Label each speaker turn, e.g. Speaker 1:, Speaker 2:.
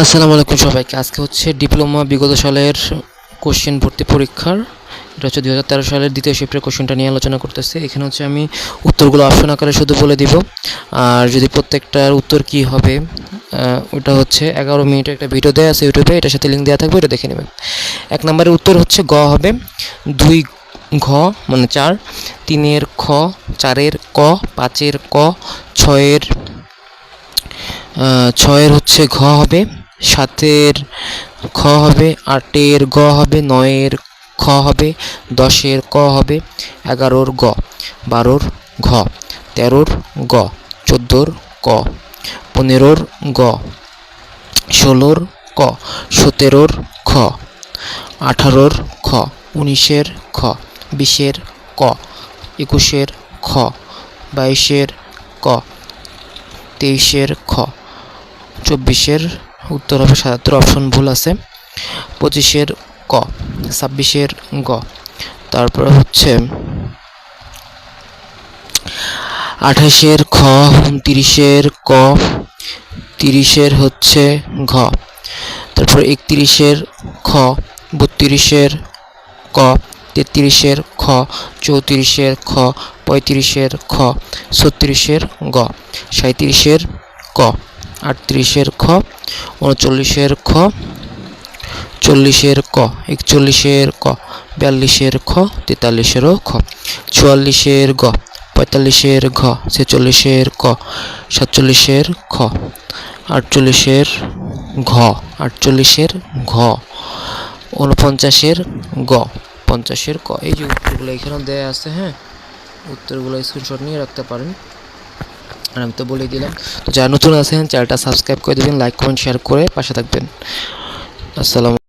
Speaker 1: আসসালামু আলাইকুম সবাইকে। আজকে হচ্ছে ডিপ্লোমা বিগত সালের কোশ্চেন ভর্তি পরীক্ষার, এটা হচ্ছে 2013 সালের দ্বিতীয় শিফটের কোশ্চেনটা নিয়ে আলোচনা করতেছি। এখানে হচ্ছে আমি উত্তরগুলো অপশন আকারে শুধু বলে দিব, আর যদি প্রত্যেকটার উত্তর কি হবে ওটা হচ্ছে 11 মিনিটের একটা ভিডিও দেওয়া আছে ইউটিউবে, এটার সাথে লিঙ্ক দেওয়া থাকবে, এটা দেখে নেবেন। 1 নম্বরের উত্তর হচ্ছে গ হবে, 2 ঘ মানে 4, 3 খ, 4 ক, 5 ক, 6 হচ্ছে ঘ হবে, 7 খ হবে, 8 গ হবে, 9 খ হবে, 10 ক হবে, 11 গ, 12 ঘ, 13 গ, 14 ক, 15 গ, 16 ক, 17 খ, 18 খ, 19 খ, 20 ক, 21 খ, 22 ক, 23 খ, 24 উত্তর হবে 77, অপশন ভুল আছে। 25 ক, 26 গ, তারপরে হচ্ছে 28 খ, 29 ক, 30 হচ্ছে ঘ, তারপর 31 খ, 32 ক, 33 খ, 34 খ, 35 খ, 36 গ, 37 ক, 38 খ, 39 খ, 40 ক, 41 ক, 42 খ, 43 খ, 44 গ, 45 ঘ, 46 ক, 47 খ, 48 ঘ, 48 ঘ, 49 গ, 50 ক। এই যে উত্তরগুলো এখানে দেওয়া আছে, হ্যাঁ, উত্তরগুলো স্ক্রিনশট নিয়ে রাখতে পারেন। আর আমি তো বলেই দিলাম। তো যারা নতুন আছেন চ্যানেলটা সাবস্ক্রাইব করে দেবেন, লাইক কমেন্ট শেয়ার করে পাশে থাকবেন। আসসালামু